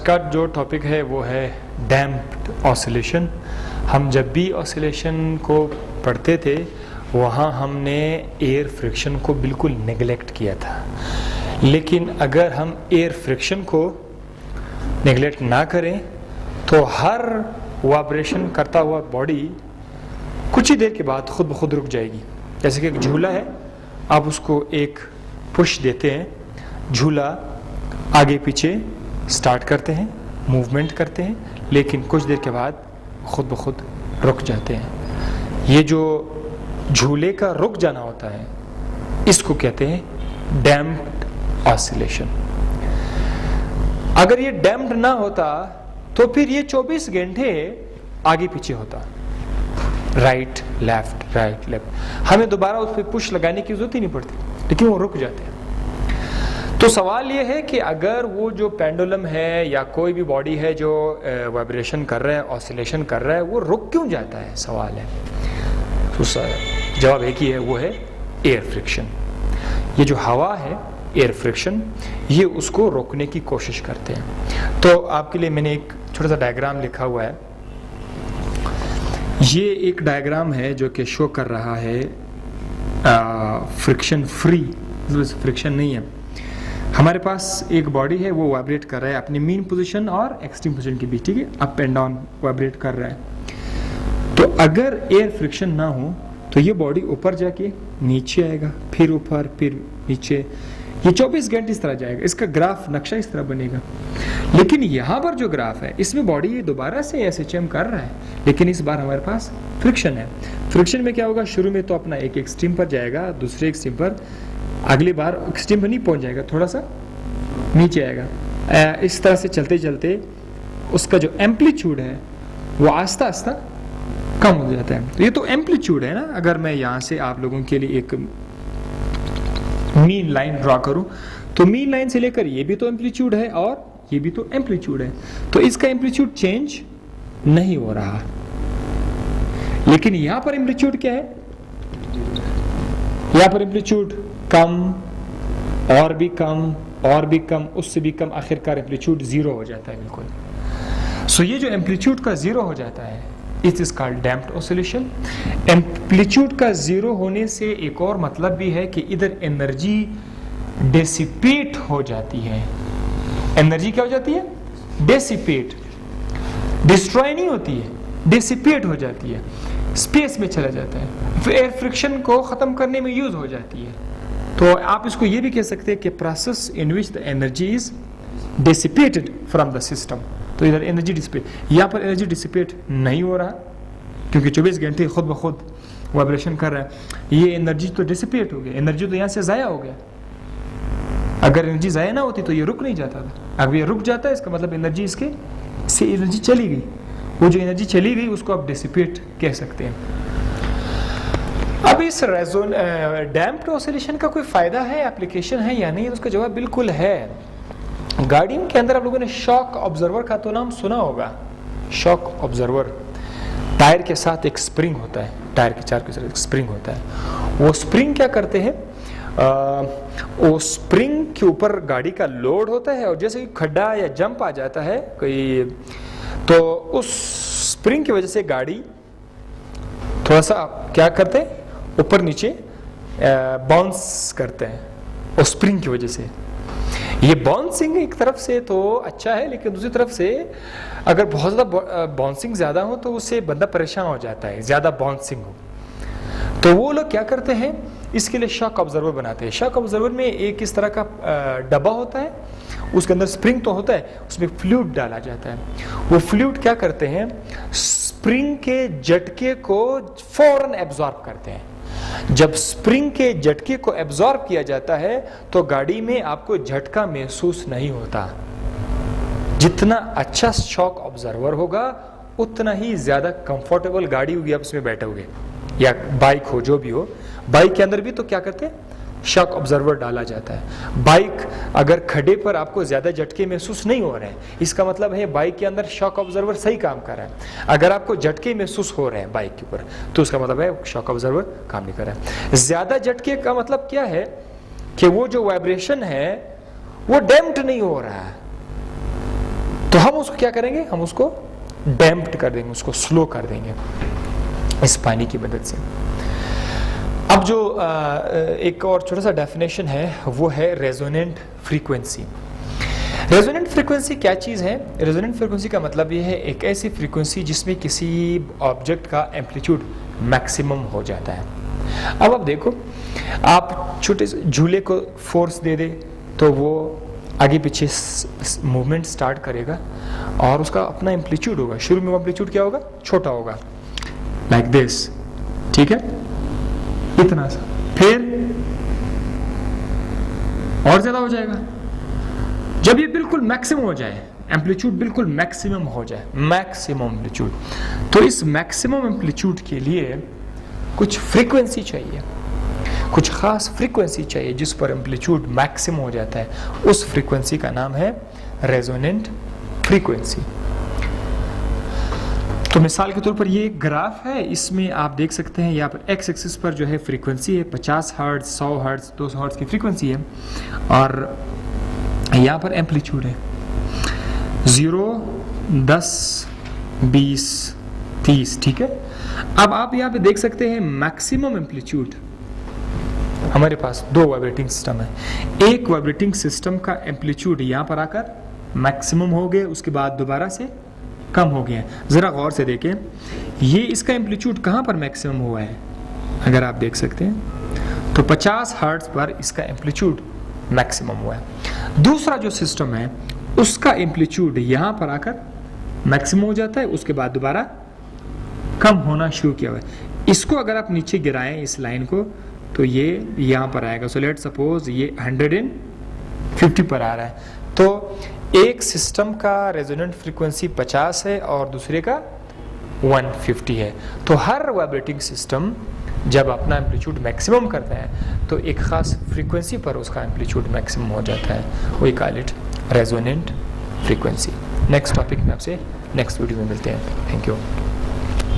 का जो टॉपिक है वो है डैम्प्ड ऑसिलेशन। हम जब भी ऑसिलेशन को पढ़ते थे वहाँ हमने एयर फ्रिक्शन को बिल्कुल नेगलेक्ट किया था, लेकिन अगर हम एयर फ्रिक्शन को नेगलेक्ट ना करें तो हर वाइब्रेशन करता हुआ बॉडी कुछ ही देर के बाद खुद ब खुद रुक जाएगी। जैसे कि एक झूला है, आप उसको एक पुश देते हैं, झूला आगे पीछे स्टार्ट करते हैं, मूवमेंट करते हैं, लेकिन कुछ देर के बाद खुद ब खुद रुक जाते हैं। ये जो झूले का रुक जाना होता है इसको कहते हैं डैम्प्ड ऑसिलेशन। अगर ये डैम्प्ड ना होता तो फिर ये 24 घंटे आगे पीछे होता, राइट लेफ्ट, हमें दोबारा उस पर पुश लगाने की जरूरत ही नहीं पड़ती, लेकिन वो रुक जाते हैं। तो सवाल ये है कि अगर वो जो पेंडुलम है या कोई भी बॉडी है जो वाइब्रेशन कर रहा है, ऑसिलेशन कर रहा है, वो रुक क्यों जाता है, सवाल है। तो जवाब एक ही है, वो है एयर फ्रिक्शन। ये जो हवा है एयर फ्रिक्शन, ये उसको रोकने की कोशिश करते हैं। तो आपके लिए मैंने एक छोटा सा डायग्राम लिखा हुआ है। ये एक डायग्राम है जो कि शो कर रहा है फ्रिक्शन फ्री, फ्रिक्शन नहीं है। हमारे पास एक बॉडी है, वो वाइब्रेट कर रहा है अपनी मीन पोजीशन और एक्सट्रीम पोजीशन के बीच, ठीक है, अप एंड डाउन वाइब्रेट कर रहा है। तो अगर एयर फ्रिक्शन ना हो तो ये बॉडी ऊपर जाके नीचे आएगा, फिर ऊपर, फिर नीचे, ये 24 घंटे इस तरह जाएगा। इसका ग्राफ नक्शा इस तरह बनेगा। लेकिन यहाँ पर जो ग्राफ है इसमें बॉडी ये दोबारा से SHM कर रहा है, लेकिन इस बार हमारे पास फ्रिक्शन है। फ्रिक्शन में क्या होगा, शुरू में तो अपना एक एक्सट्रीम पर जाएगा, दूसरे एक्सट्रीम पर, अगली बार एक्सट्रीम पर नहीं पहुंच जाएगा, थोड़ा सा नीचे आएगा। इस तरह से चलते चलते उसका जो एम्पलीट्यूड है वो आस्ता आस्ता कम हो जाता है। तो ये तो एम्पलीट्यूड है ना। अगर मैं यहाँ से आप लोगों के लिए एक मीन लाइन ड्रॉ करूं तो मीन लाइन से लेकर ये भी तो एम्पलीट्यूड है और ये भी तो एम्पलीट्यूड है, तो इसका एम्पलीट्यूड चेंज नहीं हो रहा। लेकिन यहां पर एम्पलीट्यूड क्या है, यहां पर एम्पलीट्यूड कम और भी कम और भी कम, उससे भी कम, आखिरकार एम्पलीट्यूड जीरो हो जाता है बिल्कुल। सो ये जो एम्पलीट्यूड का जीरो हो जाता है, it is called damped oscillation. Amplitude का जीरो होने से एक और मतलब भी है कि इधर एनर्जी डेसिपेट हो जाती है। एनर्जी क्या हो जाती है, डेसिपेट, डिस्ट्रॉय नहीं होती है, डेसिपेट हो जाती है, स्पेस में चला जाता है, फिर एयर फ्रिक्शन को खत्म करने में यूज हो जाती है। तो आप इसको ये भी कह सकते हैं कि process in which the energy is dissipated from the system. तो इधर एनर्जी डिसिपेट, यहाँ पर एनर्जी डिसिपेट नहीं हो रहा क्योंकि 24 घंटे खुद ब खुद वाइब्रेशन कर रहा है। ये एनर्जी तो डिसिपेट हो गया, एनर्जी तो यहाँ से ज़ाया हो गया। अगर एनर्जी ज़ाया ना होती तो ये रुक नहीं जाता था। अब ये रुक जाता है, इसका मतलब एनर्जी इसके से एनर्जी चली गई। वो जो एनर्जी चली गई उसको आप डिसिपेट कह सकते हैं। अब इस डैम्प्ड ऑसिलेशन का कोई फ़ायदा है, एप्लीकेशन है या नहीं, उसका जवाब बिल्कुल है। गाड़ियों के अंदर आप लोगों ने शॉक ऑब्जर्वर का तो नाम सुना होगा। शॉक ऑब्जर्वर, टायर के साथ एक स्प्रिंग होता है, टायर के चार के साथ एक स्प्रिंग होता है। वो स्प्रिंग क्या करते हैं, वो स्प्रिंग के ऊपर गाड़ी का लोड होता है और जैसे कि खड्डा या जंप आ जाता है कोई, तो उस स्प्रिंग की वजह से गाड़ी थोड़ा सा क्या करते हैं, ऊपर नीचे बाउंस करते हैं उस स्प्रिंग की वजह से। ये बाउंसिंग एक तरफ से तो अच्छा है, लेकिन दूसरी तरफ से अगर बहुत ज़्यादा बाउंसिंग ज़्यादा हो तो उससे बंदा परेशान हो जाता है, ज़्यादा बाउंसिंग हो। तो वो लोग क्या करते हैं, इसके लिए शॉक ऑब्जर्वर बनाते हैं। शॉक ऑब्जर्वर में एक इस तरह का डब्बा होता है, उसके अंदर स्प्रिंग तो होता है, उसमें फ्लूइड डाला जाता है। वो फ्लूइड क्या करते हैं, स्प्रिंग के झटके को फौरन एब्जॉर्ब करते हैं। जब स्प्रिंग के झटके को एब्जॉर्ब किया जाता है तो गाड़ी में आपको झटका महसूस नहीं होता। जितना अच्छा शॉक ऑब्जर्वर होगा उतना ही ज्यादा कंफर्टेबल गाड़ी होगी, आप उसमें बैठोगे, या बाइक हो, जो भी हो। बाइक के अंदर भी तो क्या करते हैं, शॉक ऑब्जर्वर डाला जाता है। बाइक अगर खड्डे पर आपको ज्यादा झटके महसूस नहीं हो रहे हैं, इसका मतलब है बाइक के अंदर शॉक ऑब्जर्वर सही काम कर रहा है। अगर आपको झटके महसूस हो रहे हैं बाइक के ऊपर, तो उसका मतलब है शॉक ऑब्जर्वर काम नहीं कर रहा है। ज्यादा झटके का मतलब क्या है कि वो जो वाइब्रेशन है वो डैम्प्ड नहीं हो रहा है, तो हम उसको क्या करेंगे, हम उसको डैम्प्ड कर देंगे, उसको स्लो कर देंगे इस पानी की मदद से। अब जो एक और छोटा सा डेफिनेशन है वो है रेजोनेंट फ्रीक्वेंसी। रेजोनेंट फ्रीक्वेंसी क्या चीज़ है? रेजोनेंट फ्रीक्वेंसी का मतलब ये है एक ऐसी फ्रीक्वेंसी जिसमें किसी ऑब्जेक्ट का एम्पलीट्यूड मैक्सिमम हो जाता है। अब आप देखो, आप छोटे से झूले को फोर्स दे दे तो वो आगे पीछे मूवमेंट स्टार्ट करेगा और उसका अपना एम्पलीट्यूड होगा। शुरू में वो एम्पलीट्यूड क्या होगा? छोटा होगा, लाइक दिस, ठीक है, इतना सा, फिर और ज्यादा हो जाएगा। जब ये बिल्कुल मैक्सिमम हो जाए, एम्पलीट्यूड बिल्कुल मैक्सिमम हो जाए, मैक्सिमम एम्पलीट्यूड, तो इस मैक्सिमम एम्पलीट्यूड के लिए कुछ फ्रीक्वेंसी चाहिए, कुछ खास फ्रीक्वेंसी चाहिए जिस पर एम्पलीट्यूड मैक्सिमम हो जाता है। उस फ्रीक्वेंसी का नाम है रेजोनेंट फ्रीक्वेंसी। तो मिसाल के तौर पर ये एक ग्राफ है, इसमें आप देख सकते हैं यहाँ पर एक्स एक्सिस पर जो है फ्रीक्वेंसी है 50 हर्ट्ज, 100 हर्ट्ज, 200 हर्ट्ज की फ्रीक्वेंसी है, और यहाँ पर एम्पलीट्यूड है 0, 10, 20, 30, ठीक है। अब आप यहाँ पे देख सकते हैं मैक्सिमम एम्पलीट्यूड, हमारे पास दो वाइब्रेटिंग सिस्टम है। एक वाइब्रेटिंग सिस्टम का एम्पलीट्यूड यहाँ पर आकर मैक्सिमम हो गया, उसके बाद दोबारा से कम हो गया। ज़रा गौर से देखें, ये इसका एम्पलीट्यूड कहाँ पर मैक्सिमम हुआ है, अगर आप देख सकते हैं तो 50 हर्ट्ज पर इसका एम्पलीट्यूड मैक्सिमम हुआ है। दूसरा जो सिस्टम है उसका एम्पलीट्यूड यहाँ पर आकर मैक्सिमम हो जाता है, उसके बाद दोबारा कम होना शुरू किया हुआ है। इसको अगर आप नीचे गिराएं इस लाइन को तो ये यहाँ पर आएगा। सो लेट सपोज ये 150 पर आ रहा है, तो एक सिस्टम का रेजोनेंट फ्रीक्वेंसी 50 है और दूसरे का 150 है। तो हर वाइब्रेटिंग सिस्टम जब अपना एम्पलीट्यूड मैक्सिमम करता है तो एक खास फ्रीक्वेंसी पर उसका एम्पलीट्यूड मैक्सिमम हो जाता है। We call it resonant frequency. Next topic में आपसे नेक्स्ट वीडियो में मिलते हैं। Thank you.